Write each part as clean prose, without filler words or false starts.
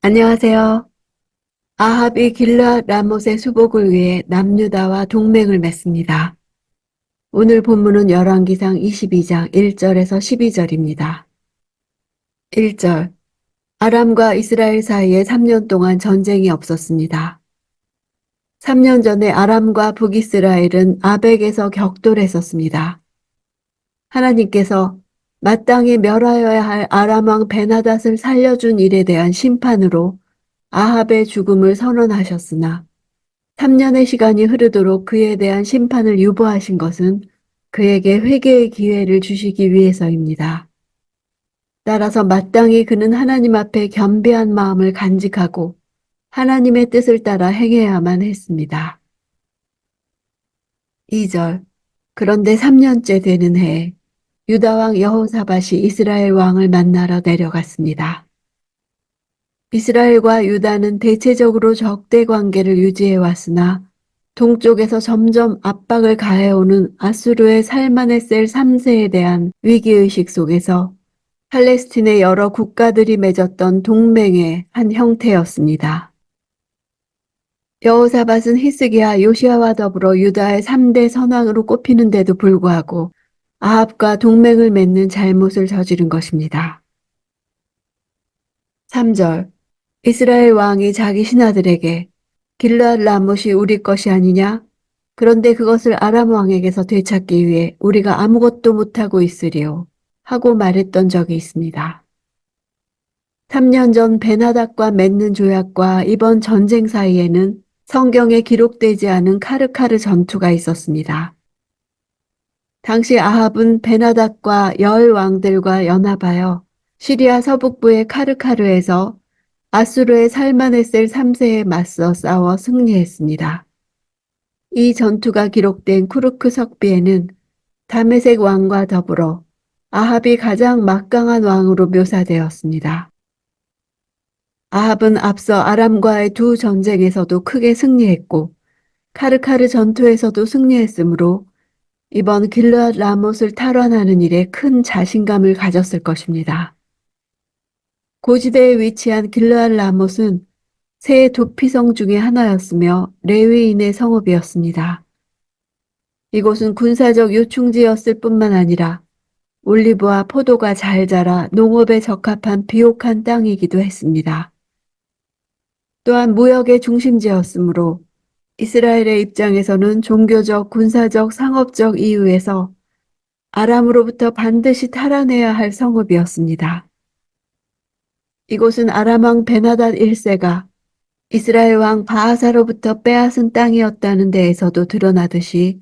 안녕하세요. 아합이 길르앗 라못의 수복을 위해 남유다와 동맹을 맺습니다. 오늘 본문은 열왕기상 22장 1절에서 12절입니다. 1절. 아람과 이스라엘 사이에 3년 동안 전쟁이 없었습니다. 3년 전에 아람과 북이스라엘은 아벡에서 격돌했었습니다. 하나님께서 마땅히 멸하여야 할 아람 왕 베나닷을 살려준 일에 대한 심판으로 아합의 죽음을 선언하셨으나 3년의 시간이 흐르도록 그에 대한 심판을 유보하신 것은 그에게 회개의 기회를 주시기 위해서입니다. 따라서 마땅히 그는 하나님 앞에 겸비한 마음을 간직하고 하나님의 뜻을 따라 행해야만 했습니다. 2절. 그런데 3년째 되는 해에 유다 왕 여호사밧이 이스라엘 왕을 만나러 내려갔습니다. 이스라엘과 유다는 대체적으로 적대 관계를 유지해 왔으나 동쪽에서 점점 압박을 가해오는 아수르의 살마네셀 3세에 대한 위기의식 속에서 팔레스틴의 여러 국가들이 맺었던 동맹의 한 형태였습니다. 여호사밧은 히스기야 요시아와 더불어 유다의 3대 선왕으로 꼽히는데도 불구하고 아합과 동맹을 맺는 잘못을 저지른 것입니다. 3절. 이스라엘 왕이 자기 신하들에게 길르앗 라못이 우리 것이 아니냐? 그런데 그것을 아람 왕에게서 되찾기 위해 우리가 아무것도 못하고 있으리요. 하고 말했던 적이 있습니다. 3년 전 베나닥과 맺는 조약과 이번 전쟁 사이에는 성경에 기록되지 않은 카르카르 전투가 있었습니다. 당시 아합은 베나닥과 열 왕들과 연합하여 시리아 서북부의 카르카르에서 아수르의 살마네셀 3세에 맞서 싸워 승리했습니다. 이 전투가 기록된 쿠르크 석비에는 다메섹 왕과 더불어 아합이 가장 막강한 왕으로 묘사되었습니다. 아합은 앞서 아람과의 두 전쟁에서도 크게 승리했고 카르카르 전투에서도 승리했으므로 이번 길르앗 라못을 탈환하는 일에 큰 자신감을 가졌을 것입니다. 고지대에 위치한 길르앗 라못은 세 도피성 중의 하나였으며 레위인의 성읍이었습니다. 이곳은 군사적 요충지였을 뿐만 아니라 올리브와 포도가 잘 자라 농업에 적합한 비옥한 땅이기도 했습니다. 또한 무역의 중심지였으므로 이스라엘의 입장에서는 종교적, 군사적, 상업적 이유에서 아람으로부터 반드시 탈환해야 할 성읍이었습니다. 이곳은 아람 왕 베나닷 1세가 이스라엘 왕 바하사로부터 빼앗은 땅이었다는 데에서도 드러나듯이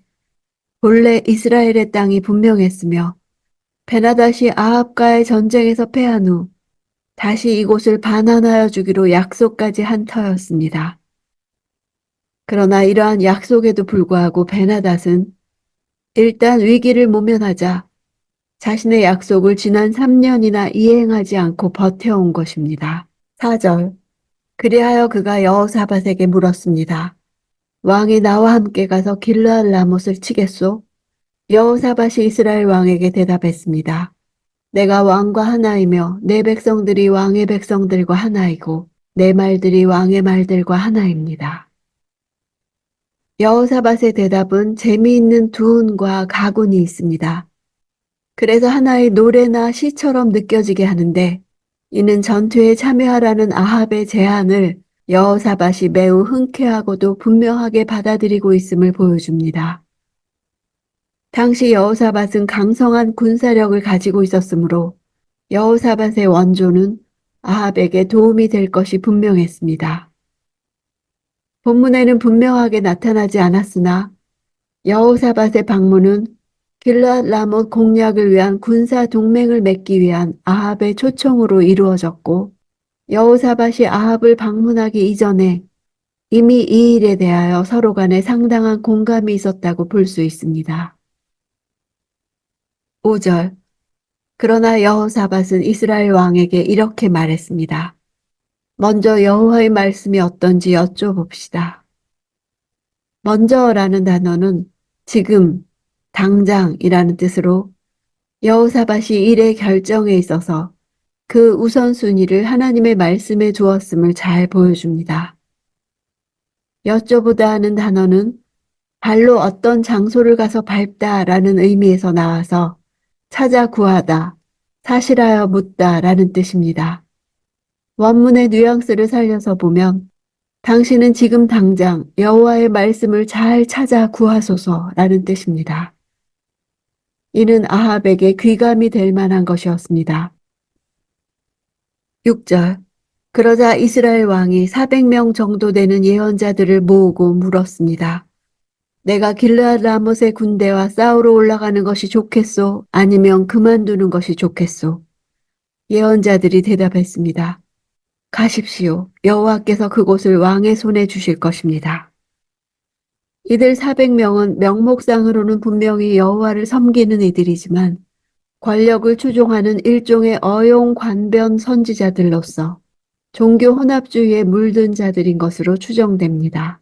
본래 이스라엘의 땅이 분명했으며 베나닷이 아합과의 전쟁에서 패한 후 다시 이곳을 반환하여 주기로 약속까지 한 터였습니다. 그러나 이러한 약속에도 불구하고 베나닷은 일단 위기를 모면하자 자신의 약속을 지난 3년이나 이행하지 않고 버텨온 것입니다. 4절. 그리하여 그가 여호사밧에게 물었습니다. 왕이 나와 함께 가서 길르앗 라못을 치겠소? 여호사밧이 이스라엘 왕에게 대답했습니다. 내가 왕과 하나이며 내 백성들이 왕의 백성들과 하나이고 내 말들이 왕의 말들과 하나입니다. 여호사밧의 대답은 재미있는 두훈과 가군이 있습니다. 그래서 하나의 노래나 시처럼 느껴지게 하는데 이는 전투에 참여하라는 아합의 제안을 여호사밧이 매우 흔쾌하고도 분명하게 받아들이고 있음을 보여줍니다. 당시 여호사밧은 강성한 군사력을 가지고 있었으므로 여호사밧의 원조는 아합에게 도움이 될 것이 분명했습니다. 본문에는 분명하게 나타나지 않았으나 여호사밧의 방문은 길르앗 라못 공략을 위한 군사 동맹을 맺기 위한 아합의 초청으로 이루어졌고 여호사밧이 아합을 방문하기 이전에 이미 이 일에 대하여 서로 간에 상당한 공감이 있었다고 볼 수 있습니다. 5절. 그러나 여호사밧은 이스라엘 왕에게 이렇게 말했습니다. 먼저 여호와의 말씀이 어떤지 여쭤봅시다. 먼저라는 단어는 지금, 당장이라는 뜻으로 여호사밧이 일의 결정에 있어서 그 우선순위를 하나님의 말씀에 두었음을 잘 보여줍니다. 여쭤보다 하는 단어는 발로 어떤 장소를 가서 밟다라는 의미에서 나와서 찾아 구하다, 사실하여 묻다 라는 뜻입니다. 원문의 뉘앙스를 살려서 보면 당신은 지금 당장 여호와의 말씀을 잘 찾아 구하소서라는 뜻입니다. 이는 아합에게 귀감이 될 만한 것이었습니다. 6절. 그러자 이스라엘 왕이 400명 정도 되는 예언자들을 모으고 물었습니다. 내가 길르앗 라못의 군대와 싸우러 올라가는 것이 좋겠소? 아니면 그만두는 것이 좋겠소? 예언자들이 대답했습니다. 가십시오. 여호와께서 그곳을 왕의 손에 주실 것입니다. 이들 400명은 명목상으로는 분명히 여호와를 섬기는 이들이지만 권력을 추종하는 일종의 어용관변 선지자들로서 종교 혼합주의에 물든 자들인 것으로 추정됩니다.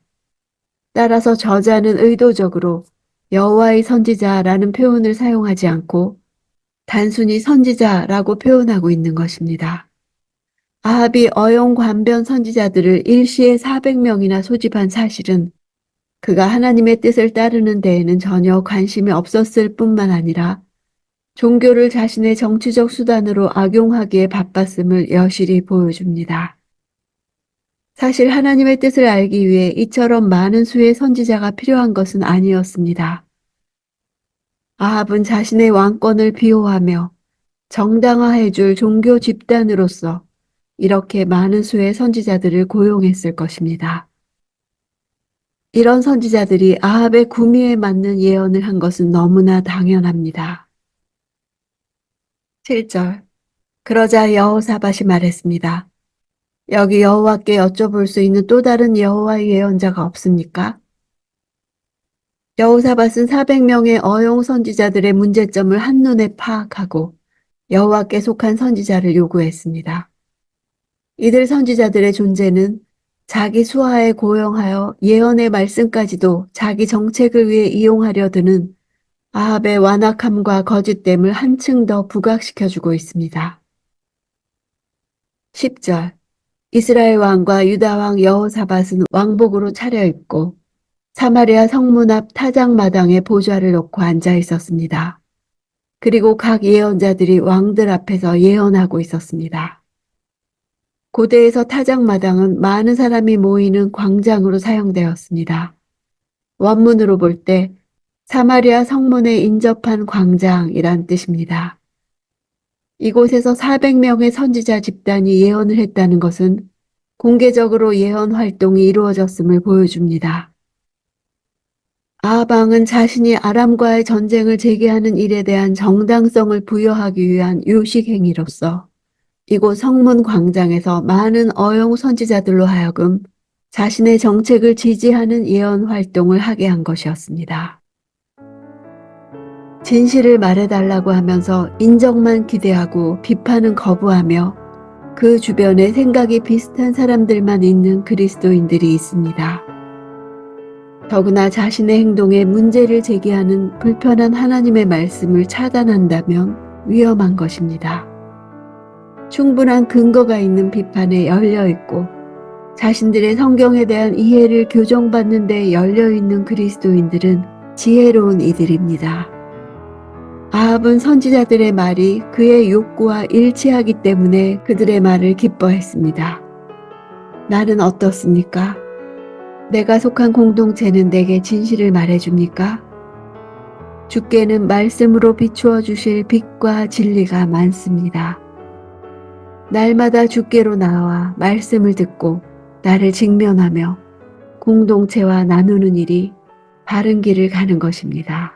따라서 저자는 의도적으로 여호와의 선지자라는 표현을 사용하지 않고 단순히 선지자라고 표현하고 있는 것입니다. 아합이 어용관변 선지자들을 일시에 400명이나 소집한 사실은 그가 하나님의 뜻을 따르는 데에는 전혀 관심이 없었을 뿐만 아니라 종교를 자신의 정치적 수단으로 악용하기에 바빴음을 여실히 보여줍니다. 사실 하나님의 뜻을 알기 위해 이처럼 많은 수의 선지자가 필요한 것은 아니었습니다. 아합은 자신의 왕권을 비호하며 정당화해줄 종교 집단으로서 이렇게 많은 수의 선지자들을 고용했을 것입니다. 이런 선지자들이 아합의 구미에 맞는 예언을 한 것은 너무나 당연합니다. 7절. 그러자 여호사밧이 말했습니다. 여기 여호와께 여쭤볼 수 있는 또 다른 여호와의 예언자가 없습니까? 여호사밧은 400명의 어용 선지자들의 문제점을 한눈에 파악하고 여호와께 속한 선지자를 요구했습니다. 이들 선지자들의 존재는 자기 수하에 고용하여 예언의 말씀까지도 자기 정책을 위해 이용하려 드는 아합의 완악함과 거짓됨을 한층 더 부각시켜주고 있습니다. 10절. 이스라엘 왕과 유다 왕 여호사밧은 왕복으로 차려입고 사마리아 성문 앞 타작마당에 보좌를 놓고 앉아 있었습니다. 그리고 각 예언자들이 왕들 앞에서 예언하고 있었습니다. 고대에서 타작마당은 많은 사람이 모이는 광장으로 사용되었습니다. 원문으로 볼 때 사마리아 성문에 인접한 광장이란 뜻입니다. 이곳에서 400명의 선지자 집단이 예언을 했다는 것은 공개적으로 예언 활동이 이루어졌음을 보여줍니다. 아합 왕은 자신이 아람과의 전쟁을 재개하는 일에 대한 정당성을 부여하기 위한 요식 행위로서 이곳 성문 광장에서 많은 어용 선지자들로 하여금 자신의 정책을 지지하는 예언 활동을 하게 한 것이었습니다. 진실을 말해달라고 하면서 인정만 기대하고 비판은 거부하며 그 주변에 생각이 비슷한 사람들만 있는 그리스도인들이 있습니다. 더구나 자신의 행동에 문제를 제기하는 불편한 하나님의 말씀을 차단한다면 위험한 것입니다. 충분한 근거가 있는 비판에 열려있고 자신들의 성경에 대한 이해를 교정받는 데 열려있는 그리스도인들은 지혜로운 이들입니다. 아합은 선지자들의 말이 그의 욕구와 일치하기 때문에 그들의 말을 기뻐했습니다. 나는 어떻습니까? 내가 속한 공동체는 내게 진실을 말해줍니까? 주께는 말씀으로 비추어 주실 빛과 진리가 많습니다. 날마다 주께로 나와 말씀을 듣고 나를 직면하며 공동체와 나누는 일이 바른 길을 가는 것입니다.